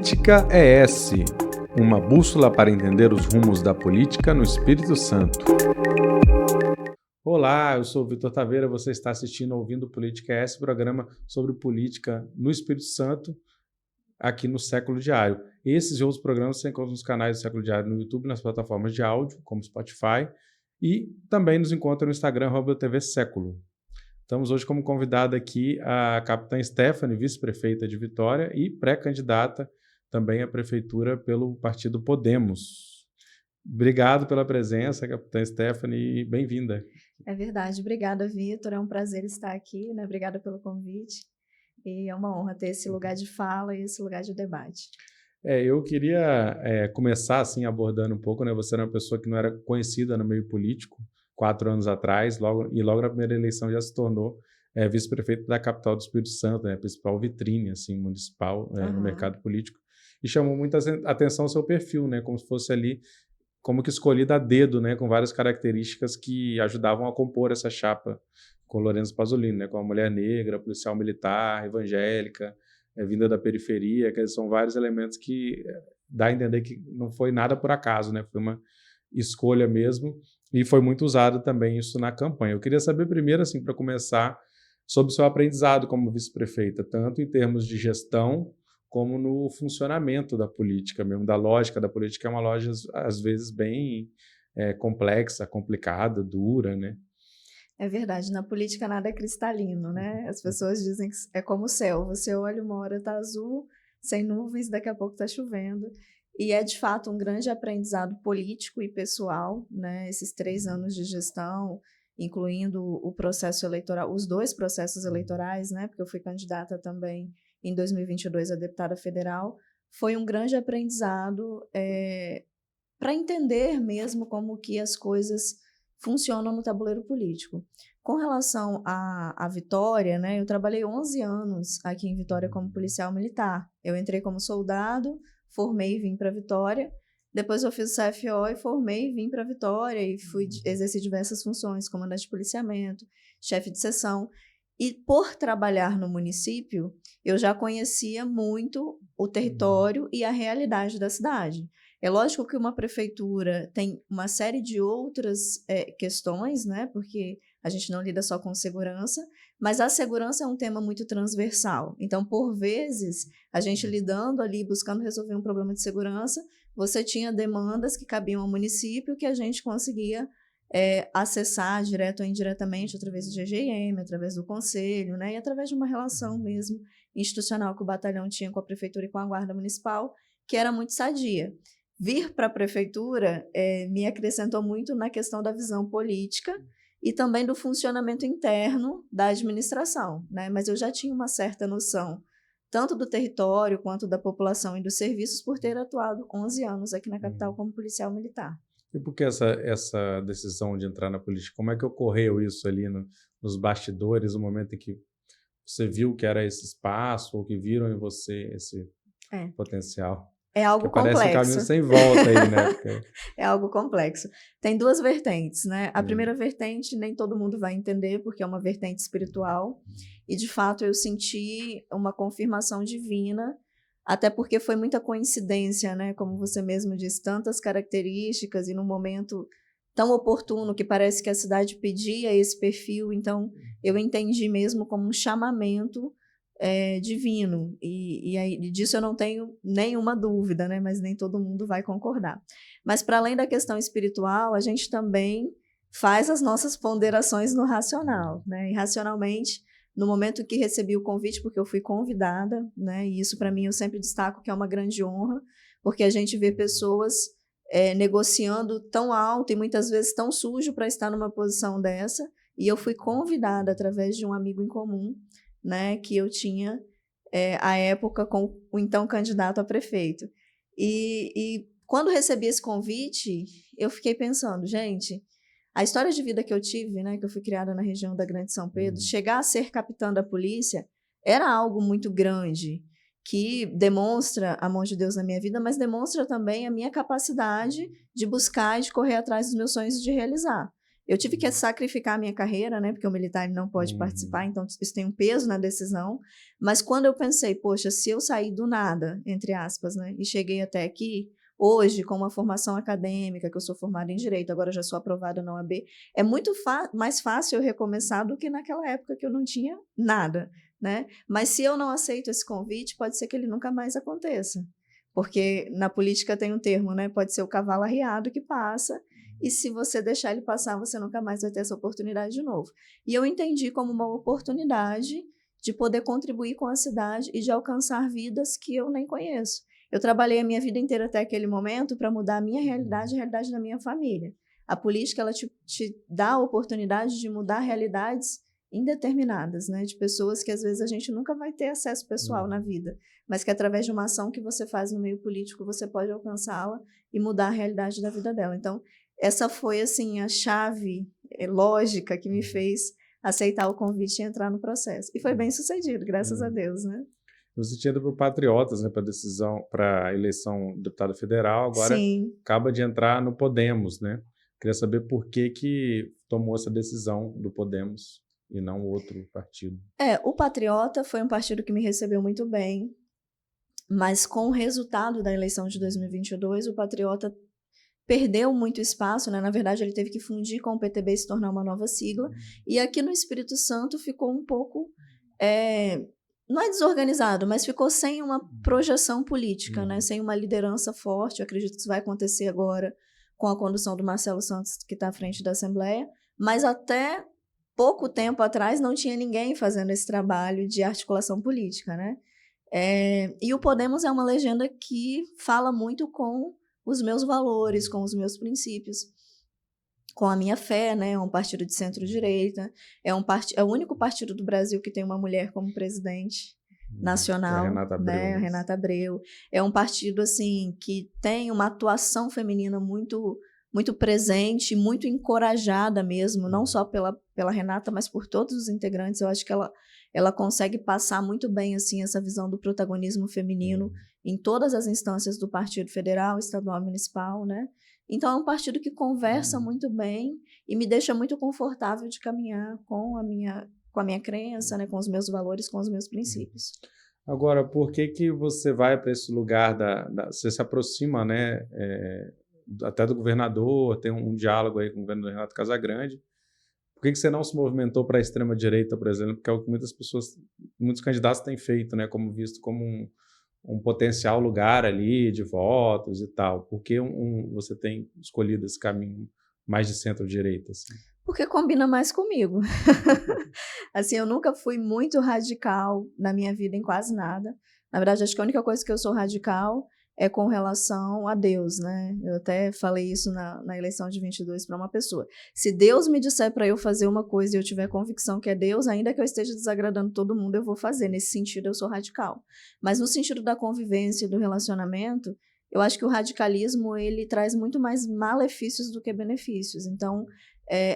Política ES, uma bússola para entender os rumos da política no Espírito Santo. Olá, eu sou o Vitor Taveira, você está assistindo ouvindo Política ES, programa sobre política no Espírito Santo, aqui no Século Diário. Esses e outros programas você encontra nos canais do Século Diário no YouTube, nas plataformas de áudio, como Spotify, e também nos encontra no Instagram, @TV Século. Estamos hoje como convidada aqui a capitã Stephanie, vice-prefeita de Vitória e pré-candidata também à prefeitura pelo partido Podemos. Obrigado pela presença, capitã Stephanie, e bem-vinda. É verdade, obrigada, Vitor, é um prazer estar aqui, né? Obrigada pelo convite e é uma honra ter esse lugar de fala e esse lugar de debate. Eu queria começar assim abordando um pouco, né? Você era uma pessoa que não era conhecida no meio político 4 anos atrás, logo na primeira eleição já se tornou vice-prefeito da capital do Espírito Santo, né? Principal vitrine assim, municipal no mercado político. E chamou muita atenção o seu perfil, né? Como se fosse ali, como que escolhido a dedo, né? Com várias características que ajudavam a compor essa chapa com Lourenço Pasolini, né? Com a mulher negra, policial militar, evangélica, vinda da periferia, que são vários elementos que dá a entender que não foi nada por acaso, né? Foi uma escolha mesmo e foi muito usado também isso na campanha. Eu queria saber primeiro, assim, para começar, sobre o seu aprendizado como vice-prefeita, tanto em termos de gestão como no funcionamento da política mesmo, da lógica da política, é uma lógica às vezes bem complexa, complicada, dura, né? É verdade, na política nada é cristalino, né? As pessoas dizem que é como o céu, você olha uma hora tá azul, sem nuvens, daqui a pouco tá chovendo. E é de fato um grande aprendizado político e pessoal, né? Esses 3 anos de gestão, incluindo o processo eleitoral, os 2 processos eleitorais, né? Porque eu fui candidata também em 2022 a deputada federal, foi um grande aprendizado para entender mesmo como que as coisas funcionam no tabuleiro político. Com relação à Vitória, né, eu trabalhei 11 anos aqui em Vitória como policial militar. Eu entrei como soldado, formei e vim para Vitória. Depois eu fiz o CFO e formei e vim para Vitória e exerci diversas funções, comandante de policiamento, chefe de seção. E por trabalhar no município, eu já conhecia muito o território e a realidade da cidade. É lógico que uma prefeitura tem uma série de outras questões, né? Porque a gente não lida só com segurança, mas a segurança é um tema muito transversal. Então, por vezes, a gente lidando ali, buscando resolver um problema de segurança, você tinha demandas que cabiam ao município que a gente conseguia acessar direto ou indiretamente através do GGM, através do conselho, né? E através de uma relação mesmo institucional que o batalhão tinha com a prefeitura e com a guarda municipal, que era muito sadia. Vir para a prefeitura me acrescentou muito na questão da visão política e também do funcionamento interno da administração, né? Mas eu já tinha uma certa noção, tanto do território quanto da população e dos serviços, por ter atuado 11 anos aqui na capital como policial militar. E por que essa decisão de entrar na política? Como é que ocorreu isso ali nos bastidores, no momento em que você viu que era esse espaço, ou que viram em você esse potencial? É algo Porque parece um caminho complexo. sem volta aí, né? Porque... É algo complexo. Tem 2 vertentes, né? A primeira vertente nem todo mundo vai entender, porque é uma vertente espiritual. E, de fato, eu senti uma confirmação divina, até porque foi muita coincidência, né? Como você mesmo disse, tantas características e num momento tão oportuno que parece que a cidade pedia esse perfil. Então, eu entendi mesmo como um chamamento divino, e aí disso eu não tenho nenhuma dúvida, né? Mas nem todo mundo vai concordar. Mas para além da questão espiritual, a gente também faz as nossas ponderações no racional, né? E racionalmente, no momento que recebi o convite, porque eu fui convidada, né? E isso para mim eu sempre destaco que é uma grande honra, porque a gente vê pessoas negociando tão alto e muitas vezes tão sujo para estar numa posição dessa, e eu fui convidada através de um amigo em comum, né, que eu tinha à época com o então candidato a prefeito. E quando recebi esse convite, eu fiquei pensando, gente, a história de vida que eu tive, né, que eu fui criada na região da Grande São Pedro, chegar a ser capitã da polícia era algo muito grande, que demonstra a mão de Deus na minha vida, mas demonstra também a minha capacidade de buscar e de correr atrás dos meus sonhos e de realizar. Eu tive que sacrificar a minha carreira, né? Porque o militar ele não pode participar, então isso tem um peso na decisão. Mas quando eu pensei, poxa, se eu sair do nada, entre aspas, né? E cheguei até aqui, hoje, com uma formação acadêmica, que eu sou formada em Direito, agora já sou aprovada na OAB, é muito mais fácil eu recomeçar do que naquela época que eu não tinha nada, né? Mas se eu não aceito esse convite, pode ser que ele nunca mais aconteça. Porque na política tem um termo, né? Pode ser o cavalo arriado que passa, e se você deixar ele passar, você nunca mais vai ter essa oportunidade de novo. E eu entendi como uma oportunidade de poder contribuir com a cidade e de alcançar vidas que eu nem conheço. Eu trabalhei a minha vida inteira até aquele momento para mudar a minha realidade e a realidade da minha família. A política, ela te dá a oportunidade de mudar realidades indeterminadas, né? De pessoas que às vezes a gente nunca vai ter acesso pessoal na vida, mas que através de uma ação que você faz no meio político, você pode alcançá-la e mudar a realidade da vida dela. Então, essa foi, assim, a chave lógica que me fez aceitar o convite e entrar no processo. E foi bem sucedido, graças a Deus, né? Você tinha ido para o Patriotas, né, para decisão, para a eleição do deputado federal, agora Sim. acaba de entrar no Podemos, né? Queria saber por que tomou essa decisão do Podemos e não outro partido. O Patriota foi um partido que me recebeu muito bem, mas com o resultado da eleição de 2022, o Patriota perdeu muito espaço, né? Na verdade, ele teve que fundir com o PTB e se tornar uma nova sigla. E aqui no Espírito Santo ficou um pouco, não é desorganizado, mas ficou sem uma projeção política, né? Sem uma liderança forte. Eu acredito que isso vai acontecer agora com a condução do Marcelo Santos, que está à frente da Assembleia. Mas até pouco tempo atrás não tinha ninguém fazendo esse trabalho de articulação política, né? E o Podemos é uma legenda que fala muito com os meus valores, com os meus princípios, com a minha fé, né? É um partido de centro-direita, é o único partido do Brasil que tem uma mulher como presidente nacional, A Renata Abreu, né? A Renata Abreu. É um partido, assim, que tem uma atuação feminina muito, muito presente, muito encorajada mesmo, não só pela Renata, mas por todos os integrantes. Eu acho que ela consegue passar muito bem, assim, essa visão do protagonismo feminino em todas as instâncias do Partido Federal, Estadual e Municipal, né? Então, é um partido que conversa muito bem e me deixa muito confortável de caminhar com a minha crença, né? Com os meus valores, com os meus princípios. Agora, por que você vai para esse lugar você se aproxima, né, até do governador, tem um diálogo aí com o governador Renato Casagrande. Por que você não se movimentou para a extrema-direita, por exemplo? Porque é o que muitos candidatos têm feito, né, como visto como um potencial lugar ali de votos e tal. Por que você tem escolhido esse caminho mais de centro-direita? Assim? Porque combina mais comigo. Assim, eu nunca fui muito radical na minha vida em quase nada. Na verdade, acho que a única coisa que eu sou radical é com relação a Deus, né? Eu até falei isso na eleição de 22 para uma pessoa. Se Deus me disser para eu fazer uma coisa e eu tiver convicção que é Deus, ainda que eu esteja desagradando todo mundo, eu vou fazer. Nesse sentido, eu sou radical. Mas no sentido da convivência e do relacionamento, eu acho que o radicalismo, ele traz muito mais malefícios do que benefícios. Então,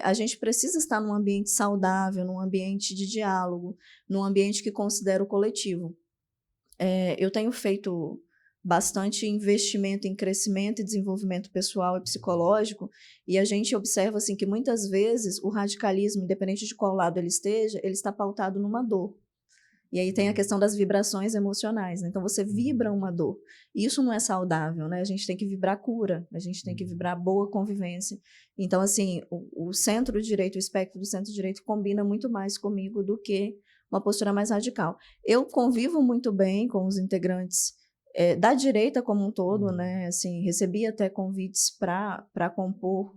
a gente precisa estar num ambiente saudável, num ambiente de diálogo, num ambiente que considera o coletivo. Eu tenho feito bastante investimento em crescimento e desenvolvimento pessoal e psicológico, e a gente observa assim, que muitas vezes o radicalismo, independente de qual lado ele esteja, ele está pautado numa dor. E aí tem a questão das vibrações emocionais, né? Então você vibra uma dor, e isso não é saudável, né? A gente tem que vibrar cura, a gente tem que vibrar boa convivência. Então, assim, o centro-direito, o espectro do centro-direito combina muito mais comigo do que uma postura mais radical. Eu convivo muito bem com os integrantes da direita como um todo, né? Assim, recebi até convites para compor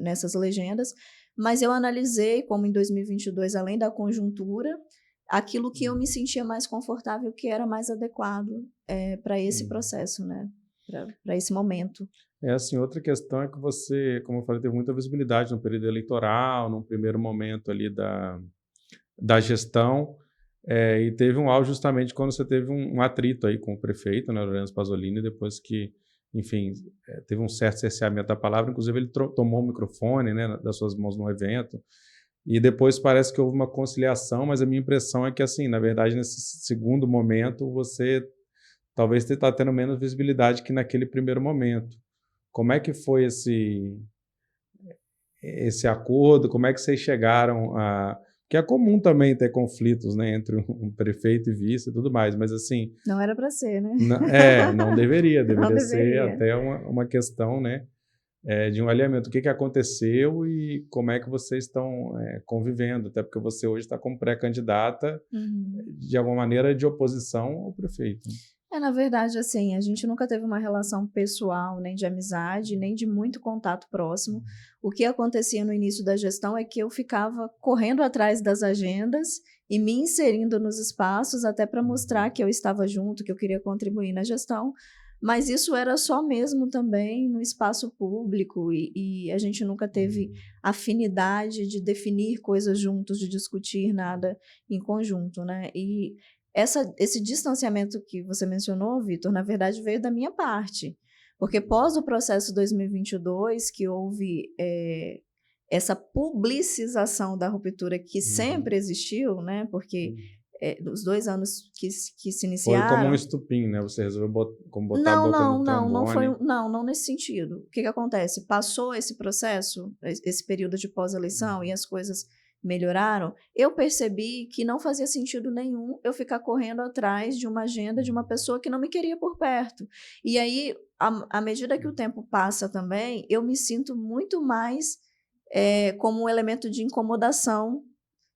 nessas legendas, mas eu analisei como em 2022, além da conjuntura, aquilo que eu me sentia mais confortável, que era mais adequado para esse processo, né? Para esse momento. Assim, outra questão é que você, como eu falei, teve muita visibilidade no período eleitoral, num primeiro momento ali da gestão, e teve um auge justamente quando você teve um atrito aí com o prefeito, né, Lorenzo Pasolini, depois que, enfim, teve um certo cerceamento da palavra, inclusive ele tomou o microfone, né, das suas mãos no evento, e depois parece que houve uma conciliação, mas a minha impressão é que, assim, na verdade, nesse segundo momento, você talvez está tendo menos visibilidade que naquele primeiro momento. Como é que foi esse acordo? Como é que vocês chegaram a... Porque é comum também ter conflitos, né, entre um prefeito e vice e tudo mais, mas assim... Não era para ser, né? Não deveria. Não Deveria ser deveria. até uma questão, né, de um alinhamento. O que aconteceu e como é que vocês estão convivendo? Até porque você hoje está como pré-candidata, de alguma maneira, de oposição ao prefeito. Na verdade, assim, a gente nunca teve uma relação pessoal, nem de amizade, nem de muito contato próximo. O que acontecia no início da gestão é que eu ficava correndo atrás das agendas e me inserindo nos espaços até para mostrar que eu estava junto, que eu queria contribuir na gestão, mas isso era só mesmo também no espaço público e a gente nunca teve afinidade de definir coisas juntos, de discutir nada em conjunto, né? E esse distanciamento que você mencionou, Vitor, na verdade veio da minha parte, porque pós o processo 2022, que houve essa publicização da ruptura que sempre existiu, né? Porque os 2 anos que se iniciaram... Foi como um estupim, né? Você resolveu botar a boca no trombone. Não nesse sentido. O que acontece? Passou esse processo, esse período de pós-eleição e as coisas melhoraram, eu percebi que não fazia sentido nenhum eu ficar correndo atrás de uma agenda de uma pessoa que não me queria por perto. E aí, à medida que o tempo passa também, eu me sinto muito mais como um elemento de incomodação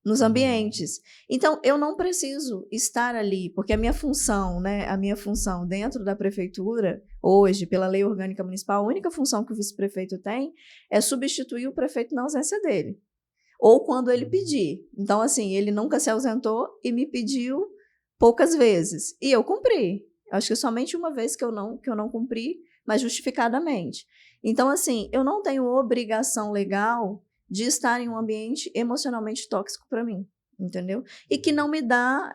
nos ambientes. Então, eu não preciso estar ali, porque a minha função, né, dentro da prefeitura, hoje, pela lei orgânica municipal, a única função que o vice-prefeito tem é substituir o prefeito na ausência dele. Ou quando ele pedir. Então, assim, ele nunca se ausentou e me pediu poucas vezes. E eu cumpri. Acho que somente uma vez que eu não cumpri, mas justificadamente. Então, assim, eu não tenho obrigação legal de estar em um ambiente emocionalmente tóxico para mim, entendeu? E que não me dá,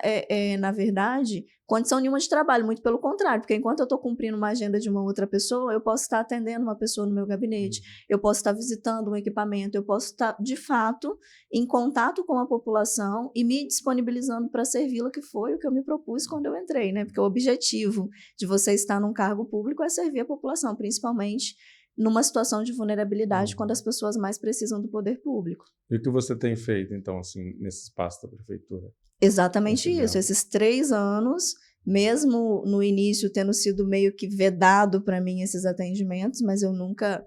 na verdade, condição nenhuma de trabalho, muito pelo contrário, porque enquanto eu estou cumprindo uma agenda de uma outra pessoa, eu posso estar atendendo uma pessoa no meu gabinete, eu posso estar visitando um equipamento, eu posso estar, de fato, em contato com a população e me disponibilizando para servi-la, que foi o que eu me propus quando eu entrei, né? Porque o objetivo de você estar num cargo público é servir a população, principalmente numa situação de vulnerabilidade, quando as pessoas mais precisam do poder público. E o que você tem feito, então, assim, nesse espaço da prefeitura? Exatamente isso. Esses 3 anos, mesmo no início tendo sido meio que vedado para mim esses atendimentos, mas eu nunca,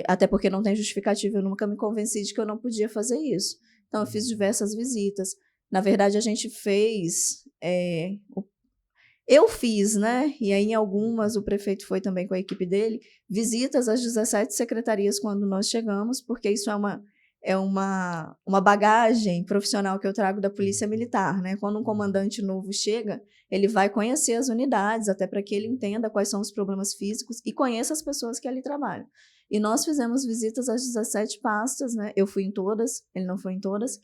até porque não tem justificativa, eu nunca me convenci de que eu não podia fazer isso. Então, eu fiz diversas visitas. Na verdade, a gente fez... Eu fiz, né? E aí, em algumas, o prefeito foi também com a equipe dele, visitas às 17 secretarias quando nós chegamos, porque isso é uma bagagem profissional que eu trago da Polícia Militar, né? Quando um comandante novo chega, ele vai conhecer as unidades, até para que ele entenda quais são os problemas físicos e conheça as pessoas que ali trabalham. E nós fizemos visitas às 17 pastas, né? Eu fui em todas, ele não foi em todas.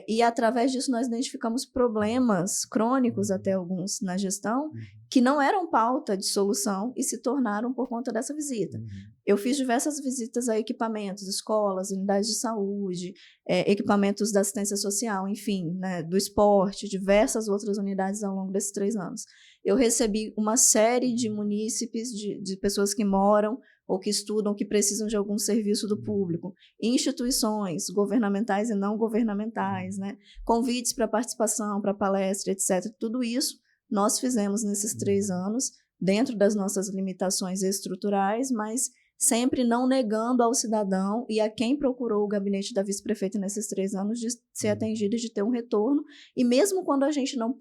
E através disso nós identificamos problemas crônicos, até alguns, na gestão, que não eram pauta de solução e se tornaram por conta dessa visita. Eu fiz diversas visitas a equipamentos, escolas, unidades de saúde, equipamentos da assistência social, enfim, né, do esporte, diversas outras unidades ao longo desses 3 anos. Eu recebi uma série de munícipes, de pessoas que moram ou que estudam, que precisam de algum serviço do público, instituições governamentais e não governamentais, né? Convites para participação, para palestra, etc. Tudo isso nós fizemos nesses 3 anos, dentro das nossas limitações estruturais, mas sempre não negando ao cidadão e a quem procurou o gabinete da vice-prefeita nesses 3 anos de ser atendido e de ter um retorno. E mesmo quando a gente não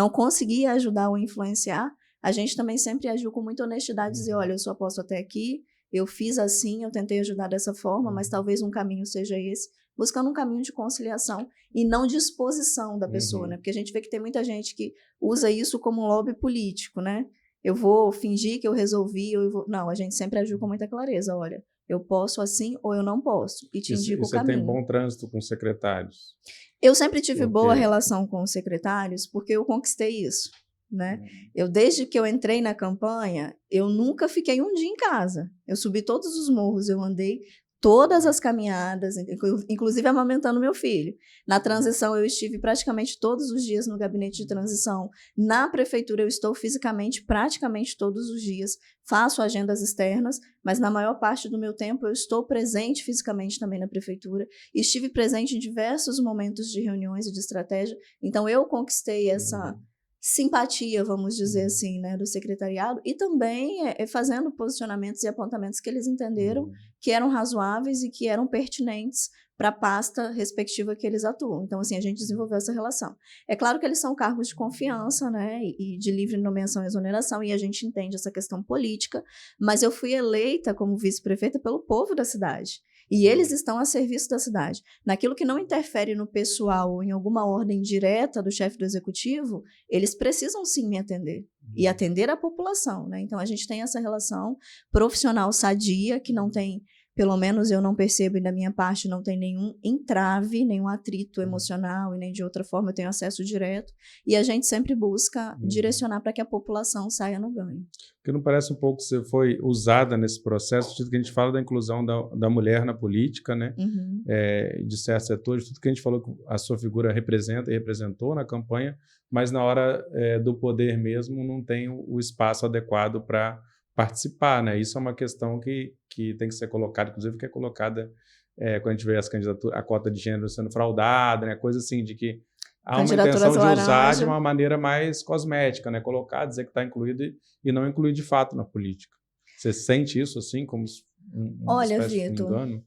conseguia ajudar ou influenciar, a gente também sempre agiu com muita honestidade, dizer, olha, eu só posso até aqui, eu fiz assim, eu tentei ajudar dessa forma, mas talvez um caminho seja esse, buscando um caminho de conciliação e não de exposição da pessoa, né? Porque a gente vê que tem muita gente que usa isso como um lobby político, né? Eu vou fingir que eu resolvi, Não, a gente sempre agiu com muita clareza, olha, eu posso assim ou eu não posso, e te indico o caminho. Você tem bom trânsito com secretários? Eu sempre tive boa relação com os secretários, porque eu conquistei isso. Né? Desde que eu entrei na campanha, eu nunca fiquei um dia em casa. Eu subi todos os morros, eu andei todas as caminhadas, inclusive amamentando meu filho. Na transição, eu estive praticamente todos os dias no gabinete de transição. Na prefeitura, eu estou fisicamente praticamente todos os dias. Faço agendas externas, mas na maior parte do meu tempo eu estou presente fisicamente também na prefeitura. Estive presente em diversos momentos de reuniões e de estratégia. Então, eu conquistei essa simpatia, vamos dizer assim, né, do secretariado, e também fazendo posicionamentos e apontamentos que eles entenderam que eram razoáveis e que eram pertinentes para a pasta respectiva que eles atuam. Então, assim, a gente desenvolveu essa relação. É claro que eles são cargos de confiança, né, e de livre nomeação e exoneração, e a gente entende essa questão política, mas eu fui eleita como vice-prefeita pelo povo da cidade. E eles estão a serviço da cidade. Naquilo que não interfere no pessoal ou em alguma ordem direta do chefe do executivo, eles precisam sim me atender. E atender a população, né? Então, a gente tem essa relação profissional sadia, que não tem, pelo menos eu não percebo, e da minha parte não tem nenhum entrave, nenhum atrito emocional e nem de outra forma, eu tenho acesso direto. E a gente sempre busca direcionar para que a população saia no ganho. Porque não parece um pouco que você foi usada nesse processo, tudo que a gente fala da inclusão da mulher na política, né? De certos setores, tudo que a gente falou que a sua figura representa e representou na campanha, mas na hora do poder mesmo não tem o espaço adequado para participar, né? Isso é uma questão que tem que ser colocada, inclusive que é colocada quando a gente vê as candidaturas, a cota de gênero sendo fraudada, né? Coisa assim de que há uma intenção de usar de uma maneira mais cosmética, né? Colocar, dizer que está incluído e não incluir de fato na política. Você sente isso assim como uma espécie de engano?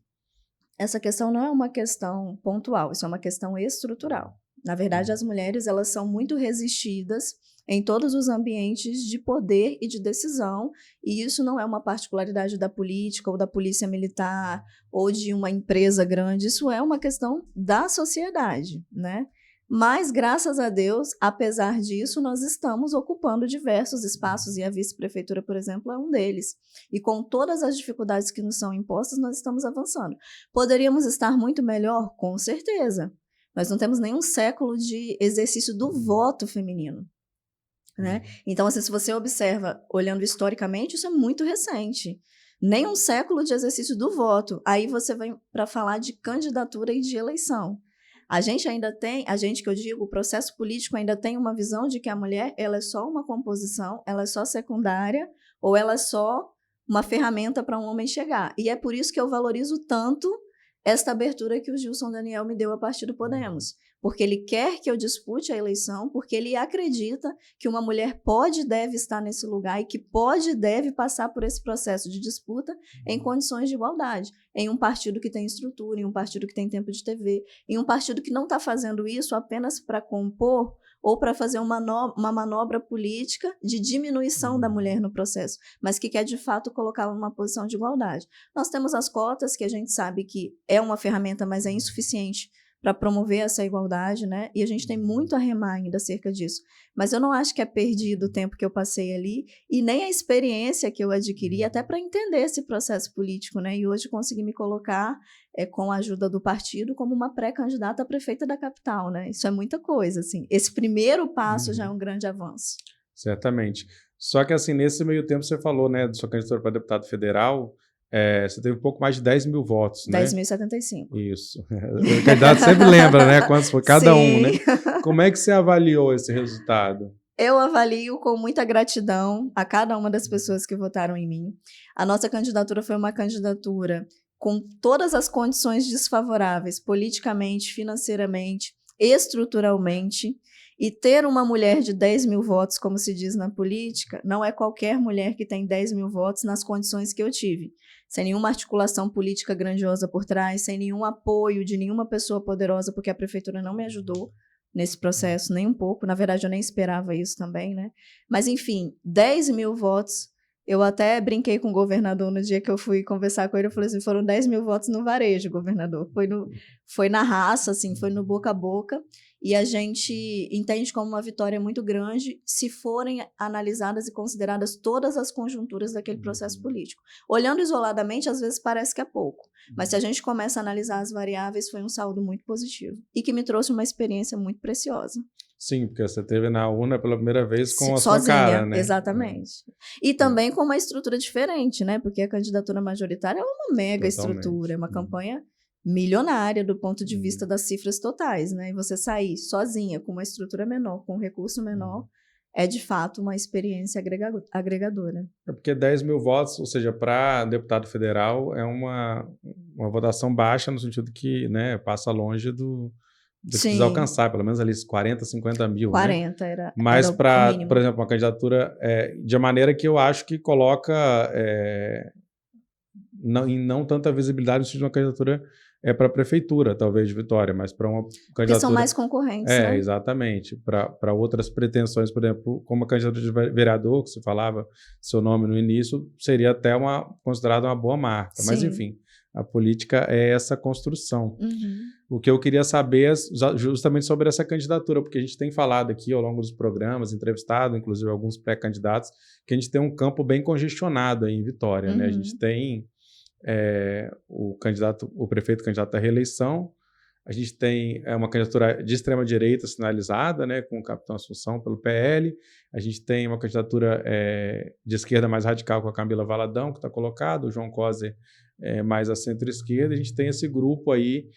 Essa questão não é uma questão pontual, isso é uma questão estrutural. Na verdade, as mulheres elas são muito resistidas em todos os ambientes de poder e de decisão, e isso não é uma particularidade da política ou da polícia militar ou de uma empresa grande, isso é uma questão da sociedade, né? Mas, graças a Deus, apesar disso, nós estamos ocupando diversos espaços, e a vice-prefeitura, por exemplo, é um deles. E com todas as dificuldades que nos são impostas, nós estamos avançando. Poderíamos estar muito melhor? Com certeza. Nós não temos nenhum século de exercício do voto feminino, né? Então, assim, se você observa, olhando historicamente, isso é muito recente. Nem um século de exercício do voto. Aí você vem para falar de candidatura e de eleição. A gente ainda tem, que eu digo, o processo político ainda tem uma visão de que a mulher ela é só uma composição, ela é só secundária, ou ela é só uma ferramenta para um homem chegar. E é por isso que eu valorizo tanto esta abertura que o Gilson Daniel me deu a partir do Podemos. Porque ele quer que eu dispute a eleição, porque ele acredita que uma mulher pode e deve estar nesse lugar e que pode e deve passar por esse processo de disputa em condições de igualdade. Em um partido que tem estrutura, em um partido que tem tempo de TV, em um partido que não está fazendo isso apenas para compor ou para fazer uma manobra política de diminuição da mulher no processo, mas que quer de fato colocá-la numa posição de igualdade. Nós temos as cotas, que a gente sabe que é uma ferramenta, mas é insuficiente para promover essa igualdade, né? E a gente tem muito a remar ainda acerca disso. Mas eu não acho que é perdido o tempo que eu passei ali e nem a experiência que eu adquiri até para entender esse processo político, né? E hoje consegui me colocar com a ajuda do partido como uma pré-candidata a prefeita da capital, né? Isso é muita coisa, assim. Esse primeiro passo já é um grande avanço. Certamente. Só que, assim, nesse meio tempo você falou, né, de sua candidatura para deputado federal, você teve um pouco mais de 10 mil votos, né? 10.075. Isso. O candidato sempre lembra, né? Quantos foi cada um, né? Como é que você avaliou esse resultado? Eu avalio com muita gratidão a cada uma das pessoas que votaram em mim. A nossa candidatura foi uma candidatura com todas as condições desfavoráveis, politicamente, financeiramente, estruturalmente. E ter uma mulher de 10 mil votos, como se diz na política, não é qualquer mulher que tem 10 mil votos nas condições que eu tive. Sem nenhuma articulação política grandiosa por trás, sem nenhum apoio de nenhuma pessoa poderosa, porque a prefeitura não me ajudou nesse processo, nem um pouco. Na verdade, eu nem esperava isso também, né? Mas, enfim, 10 mil votos. Eu até brinquei com o governador no dia que eu fui conversar com ele. Eu falei assim, foram 10 mil votos no varejo, governador. Foi na raça, assim, foi no boca a boca. E a gente entende como uma vitória muito grande se forem analisadas e consideradas todas as conjunturas daquele processo político. Olhando isoladamente, às vezes parece que é pouco. Mas se a gente começa a analisar as variáveis, foi um saldo muito positivo. E que me trouxe uma experiência muito preciosa. Sim, porque você esteve na urna pela primeira vez com a sua sozinha, cara, né? exatamente. E também com uma estrutura diferente, né? Porque a candidatura majoritária é uma mega estrutura, é uma campanha milionária do ponto de vista das cifras totais, né? E você sair sozinha, com uma estrutura menor, com um recurso menor, é de fato uma experiência agregadora. É porque 10 mil votos, ou seja, para deputado federal, é uma votação baixa no sentido que, né, passa longe do que precisa alcançar, pelo menos ali 40, 50 mil, 40 né? era Mas o para, mínimo. por exemplo, uma candidatura de maneira que eu acho que coloca não tanta visibilidade no sentido de uma candidatura para a prefeitura, talvez, de Vitória, mas para uma candidatura... Porque são mais concorrentes, né? Exatamente. Para outras pretensões, por exemplo, como a candidatura de vereador, que você falava seu nome no início, seria até considerada uma boa marca. Sim. Mas, enfim, a política é essa construção. O que eu queria saber é justamente sobre essa candidatura, porque a gente tem falado aqui ao longo dos programas, entrevistado, inclusive alguns pré-candidatos, que a gente tem um campo bem congestionado aí em Vitória, né? A gente tem o prefeito candidato à reeleição, a gente tem uma candidatura de extrema-direita sinalizada, né, com o capitão Assunção pelo PL, a gente tem uma candidatura de esquerda mais radical com a Camila Valadão, que está colocado, o João Coser mais à centro-esquerda, a gente tem esse grupo aí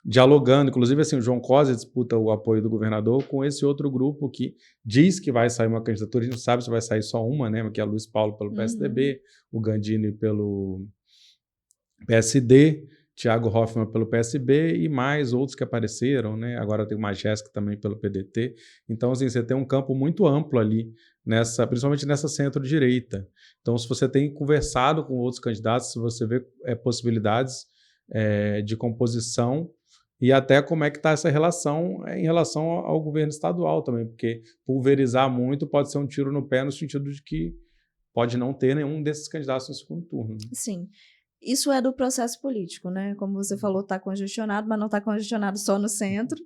dialogando, inclusive assim, o João Coser disputa o apoio do governador com esse outro grupo que diz que vai sair uma candidatura, a gente não sabe se vai sair só uma, né, que é a Luiz Paulo pelo PSDB, o Gandini pelo PSD, Thiago Hoffmann pelo PSB e mais outros que apareceram, né? Agora tem o Majestic também pelo PDT. Então, assim, você tem um campo muito amplo ali, principalmente nessa centro-direita. Então, se você tem conversado com outros candidatos, se você vê possibilidades de composição e até como é que está essa relação em relação ao governo estadual também, porque pulverizar muito pode ser um tiro no pé no sentido de que pode não ter nenhum desses candidatos no segundo turno. Né? Sim. Isso é do processo político, né? Como você falou, está congestionado, mas não está congestionado só no centro.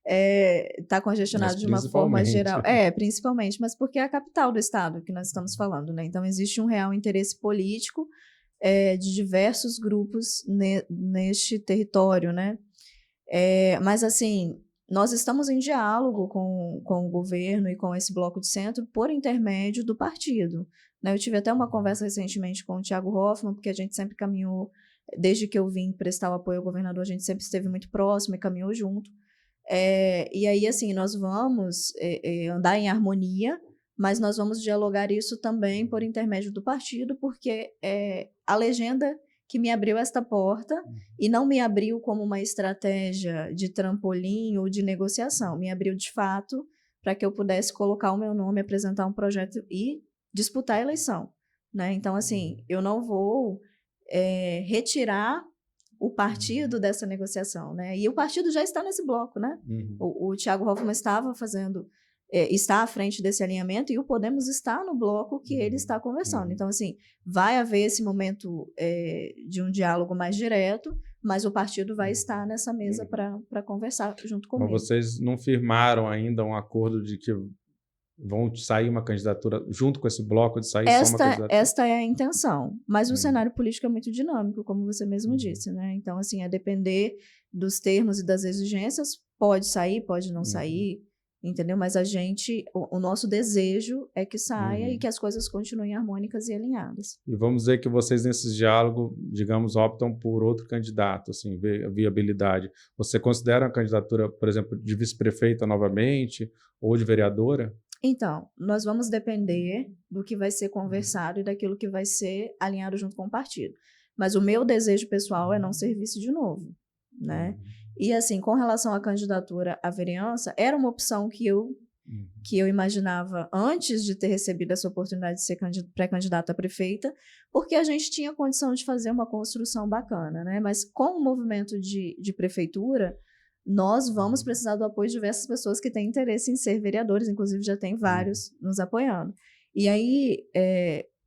Está congestionado de uma forma geral. Principalmente, mas porque é a capital do estado que nós estamos falando, né? Então, existe um real interesse político de diversos grupos neste território, né? Mas, assim, nós estamos em diálogo com o governo e com esse bloco de centro por intermédio do partido. Eu tive até uma conversa recentemente com o Thiago Hoffmann, porque a gente sempre caminhou, desde que eu vim prestar o apoio ao governador, a gente sempre esteve muito próximo e caminhou junto. E aí, assim, nós vamos andar em harmonia, mas nós vamos dialogar isso também por intermédio do partido, porque a legenda que me abriu esta porta e não me abriu como uma estratégia de trampolim ou de negociação, me abriu de fato para que eu pudesse colocar o meu nome, apresentar um projeto e disputar a eleição, né? Então, assim, eu não vou retirar o partido dessa negociação, né? E o partido já está nesse bloco, né? O Thiago Hoffmann está à frente desse alinhamento e o Podemos está no bloco que ele está conversando. Então, assim, vai haver esse momento de um diálogo mais direto, mas o partido vai estar nessa mesa para conversar junto comigo. Mas vocês não firmaram ainda um acordo de que vão sair uma candidatura, junto com esse bloco de sair só uma candidatura? Esta é a intenção, mas o cenário político é muito dinâmico, como você mesmo disse, né? Então, assim, a depender dos termos e das exigências, pode sair, pode não sair, entendeu? Mas o nosso desejo é que saia e que as coisas continuem harmônicas e alinhadas. E vamos dizer que vocês, nesses diálogos, digamos, optam por outro candidato, assim, viabilidade. Você considera a candidatura, por exemplo, de vice-prefeita novamente ou de vereadora? Então, nós vamos depender do que vai ser conversado e daquilo que vai ser alinhado junto com o partido. Mas o meu desejo pessoal é não ser vice de novo, né? E, assim, com relação à candidatura à vereança, era uma opção que eu imaginava antes de ter recebido essa oportunidade de ser pré-candidata a prefeita, porque a gente tinha condição de fazer uma construção bacana, né? Mas com o movimento de prefeitura, nós vamos precisar do apoio de diversas pessoas que têm interesse em ser vereadores, inclusive já tem vários nos apoiando. E aí,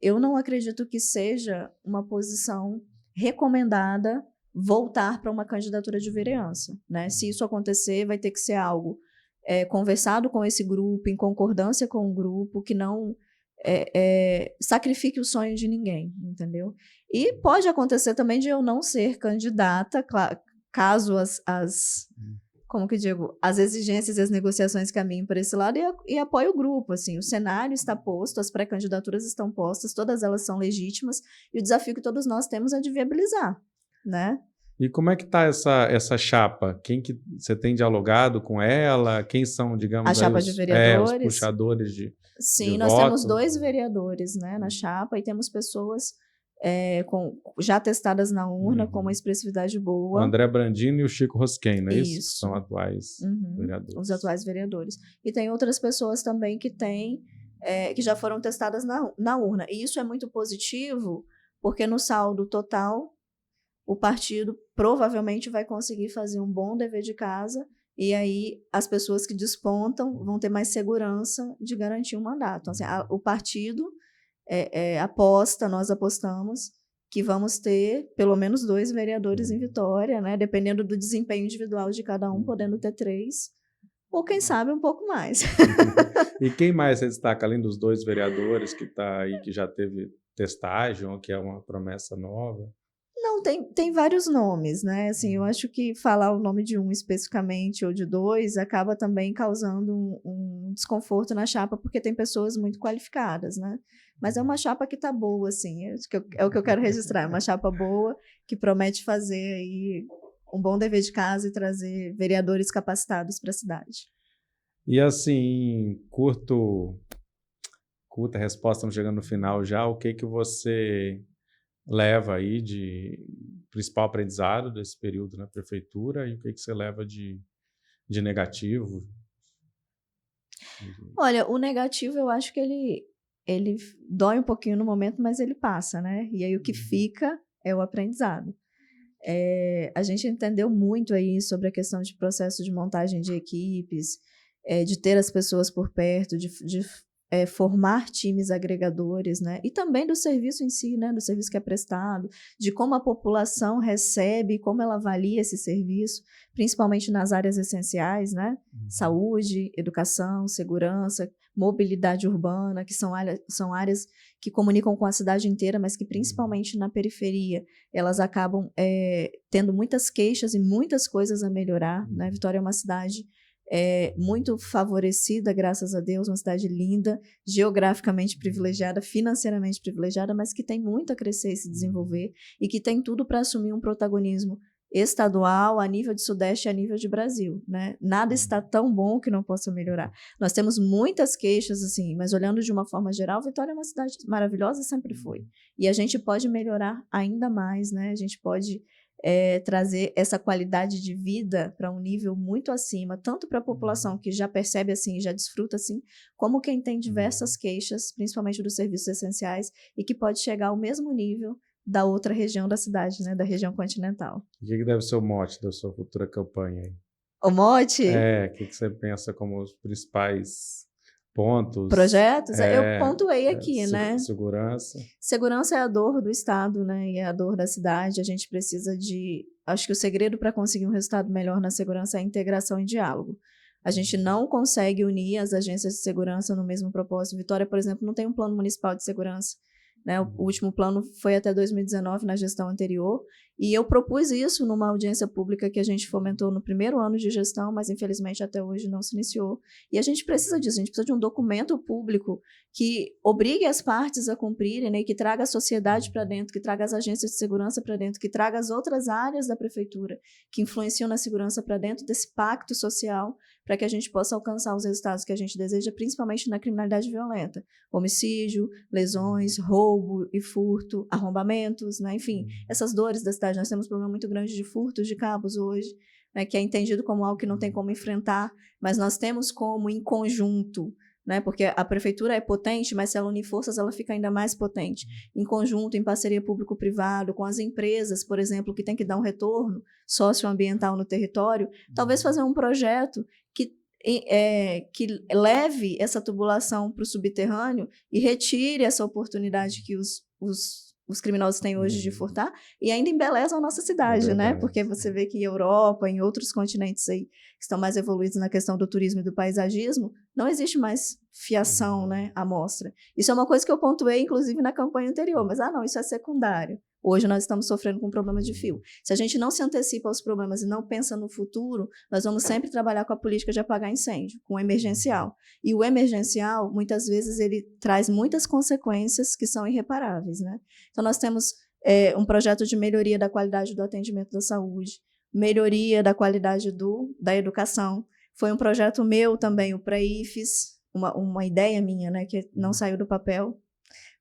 eu não acredito que seja uma posição recomendada voltar para uma candidatura de vereança, né? Se isso acontecer, vai ter que ser algo conversado com esse grupo, em concordância com o grupo, que não sacrifique o sonho de ninguém, entendeu? E pode acontecer também de eu não ser candidata, caso como que digo, as exigências e as negociações caminham para esse lado e apoio o grupo, assim, o cenário está posto, as pré-candidaturas estão postas, todas elas são legítimas, e o desafio que todos nós temos é de viabilizar, né? E como é que está essa chapa? Quem que você tem dialogado com ela? Quem são, A digamos, aí chapa de os vereadores, puxadores de sim, nós temos voto? 2 vereadores, né, na chapa, e temos pessoas já testadas na urna, com uma expressividade O boa. André Brandino e o Chico Rosquen, não é isso? Que Isso. são atuais vereadores. Os atuais vereadores. E tem outras pessoas também que que já foram testadas na urna. E isso é muito positivo, porque no saldo total, o partido provavelmente vai conseguir fazer um bom dever de casa, e aí as pessoas que despontam vão ter mais segurança de garantir um mandato. Então, assim, o partido aposta, nós apostamos que vamos ter pelo menos 2 vereadores em Vitória, né? Dependendo do desempenho individual de cada um, podendo ter 3, ou quem sabe um pouco mais. E quem mais você destaca, além dos 2 vereadores que está aí, que já teve testagem, ou que é uma promessa nova? Não, tem vários nomes, né? Assim, eu acho que falar o nome de um especificamente ou de 2 acaba também causando um desconforto na chapa, porque tem pessoas muito qualificadas, né? Mas é uma chapa que tá boa, assim, é o que eu quero registrar, é uma chapa boa que promete fazer aí um bom dever de casa e trazer vereadores capacitados para a cidade. E assim, curta resposta, estamos chegando no final já, o que você leva aí de principal aprendizado desse período na prefeitura e o que você leva de negativo? Olha, o negativo eu acho que ele dói um pouquinho no momento, mas ele passa, né? E aí o que fica é o aprendizado. A gente entendeu muito aí sobre a questão de processo de montagem de equipes, de ter as pessoas por perto, de formar times agregadores, né? E também do serviço em si, né? Do serviço que é prestado, de como a população recebe, como ela avalia esse serviço, principalmente nas áreas essenciais, né? Saúde, educação, segurança, mobilidade urbana, que são áreas que comunicam com a cidade inteira, mas que principalmente na periferia, elas acabam tendo muitas queixas e muitas coisas a melhorar, né? Vitória é uma cidade muito favorecida, graças a Deus, uma cidade linda, geograficamente privilegiada, financeiramente privilegiada, mas que tem muito a crescer e se desenvolver, e que tem tudo para assumir um protagonismo estadual, a nível de Sudeste e a nível de Brasil, né? Nada está tão bom que não possa melhorar. Nós temos muitas queixas, assim, mas olhando de uma forma geral, Vitória é uma cidade maravilhosa, sempre foi. E a gente pode melhorar ainda mais, né? A gente pode trazer essa qualidade de vida para um nível muito acima, tanto para a população que já percebe assim, já desfruta assim, como quem tem diversas queixas, principalmente dos serviços essenciais, e que pode chegar ao mesmo nível da outra região da cidade, né, da região continental. O que deve ser o mote da sua futura campanha aí? O mote? O que você pensa como os principais pontos? Projetos? Eu pontuei aqui, né? Segurança. Segurança é a dor do Estado, né? E é a dor da cidade. A gente precisa acho que o segredo para conseguir um resultado melhor na segurança é a integração e diálogo. A gente não consegue unir as agências de segurança no mesmo propósito. Vitória, por exemplo, não tem um plano municipal de segurança, né? O último plano foi até 2019, na gestão anterior, e eu propus isso numa audiência pública que a gente fomentou no primeiro ano de gestão, mas infelizmente até hoje não se iniciou. E a gente precisa disso, a gente precisa de um documento público que obrigue as partes a cumprirem, né, e que traga a sociedade para dentro, que traga as agências de segurança para dentro, que traga as outras áreas da prefeitura que influenciam na segurança para dentro desse pacto social, para que a gente possa alcançar os resultados que a gente deseja, principalmente na criminalidade violenta. Homicídio, lesões, roubo e furto, arrombamentos, né? Enfim, essas dores da cidade. Nós temos um problema muito grande de furtos de cabos hoje, né? Que é entendido como algo que não tem como enfrentar, mas nós temos como, em conjunto, né? Porque a prefeitura é potente, mas se ela unir forças, ela fica ainda mais potente. Em conjunto, em parceria público-privado, com as empresas, por exemplo, que tem que dar um retorno socioambiental no território, talvez fazer um projeto que leve essa tubulação para o subterrâneo e retire essa oportunidade que os criminosos têm hoje de furtar, e ainda embelezam a nossa cidade, né? Porque você vê que em Europa, em outros continentes aí, que estão mais evoluídos na questão do turismo e do paisagismo, não existe mais fiação, né, à mostra. Isso é uma coisa que eu pontuei, inclusive, na campanha anterior, mas, não, isso é secundário. Hoje nós estamos sofrendo com um problema de fio. Se a gente não se antecipa aos problemas e não pensa no futuro, nós vamos sempre trabalhar com a política de apagar incêndio, com o emergencial. E o emergencial, muitas vezes, ele traz muitas consequências que são irreparáveis, né? Então, nós temos um projeto de melhoria da qualidade do atendimento da saúde, melhoria da qualidade da educação. Foi um projeto meu também, o pré-IFES, uma ideia minha, né, que não saiu do papel,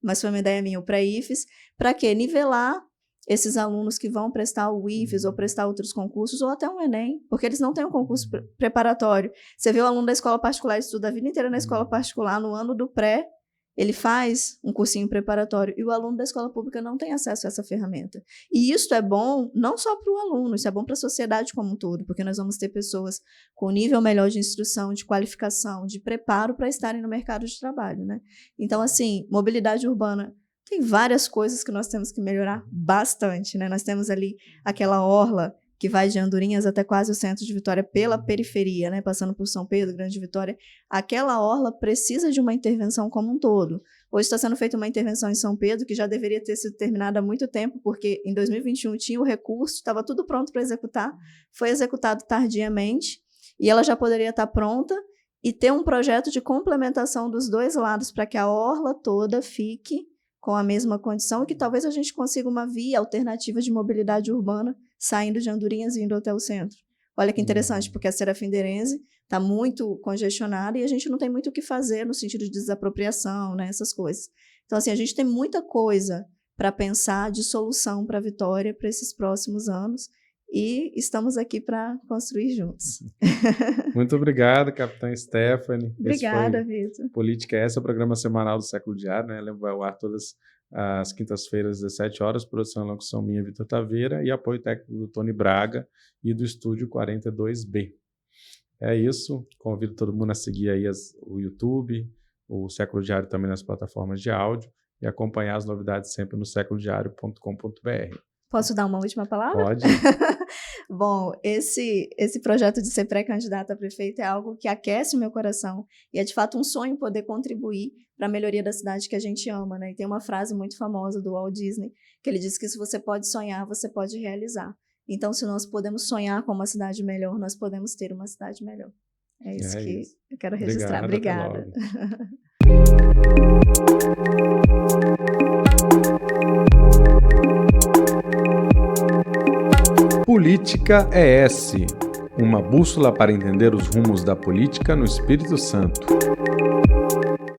mas foi uma ideia minha, o pré-IFES, para quê? Nivelar esses alunos que vão prestar o IFES ou prestar outros concursos, ou até um Enem, porque eles não têm um concurso preparatório. Você vê o aluno da escola particular, estuda a vida inteira na escola particular, no ano do pré, ele faz um cursinho preparatório, e o aluno da escola pública não tem acesso a essa ferramenta. E isso é bom não só para o aluno, isso é bom para a sociedade como um todo, porque nós vamos ter pessoas com nível melhor de instrução, de qualificação, de preparo para estarem no mercado de trabalho, né? Então, assim, mobilidade urbana tem várias coisas que nós temos que melhorar bastante, né? Nós temos ali aquela orla que vai de Andorinhas até quase o centro de Vitória pela periferia, né, passando por São Pedro, Grande Vitória, aquela orla precisa de uma intervenção como um todo. Hoje está sendo feita uma intervenção em São Pedro que já deveria ter sido terminada há muito tempo, porque em 2021 tinha o recurso, estava tudo pronto para executar, foi executado tardiamente, e ela já poderia estar pronta e ter um projeto de complementação dos dois lados para que a orla toda fique com a mesma condição e que talvez a gente consiga uma via alternativa de mobilidade urbana saindo de Andorinhas e indo até o centro. Olha que interessante, porque a Serafinderense está muito congestionada e a gente não tem muito o que fazer no sentido de desapropriação, né, essas coisas. Então, assim, a gente tem muita coisa para pensar de solução para a Vitória para esses próximos anos e estamos aqui para construir juntos. Muito obrigado, capitã Stephanie. Obrigada, Vitor. Política é o programa semanal do Século Diário, né? Ele vai ao ar todas às quintas-feiras, às 17 horas, produção e locução minha, Vitor Taveira, e apoio técnico do Tony Braga e do Estúdio 42B. É isso, convido todo mundo a seguir aí o YouTube, o Século Diário também nas plataformas de áudio e acompanhar as novidades sempre no séculodiario.com.br. Posso dar uma última palavra? Pode. Bom, esse projeto de ser pré-candidata a prefeito é algo que aquece o meu coração e é de fato um sonho poder contribuir para a melhoria da cidade que a gente ama, né? E tem uma frase muito famosa do Walt Disney, que ele diz que se você pode sonhar, você pode realizar. Então, se nós podemos sonhar com uma cidade melhor, nós podemos ter uma cidade melhor. É isso que eu quero registrar. Obrigada. Política ES, uma bússola para entender os rumos da política no Espírito Santo.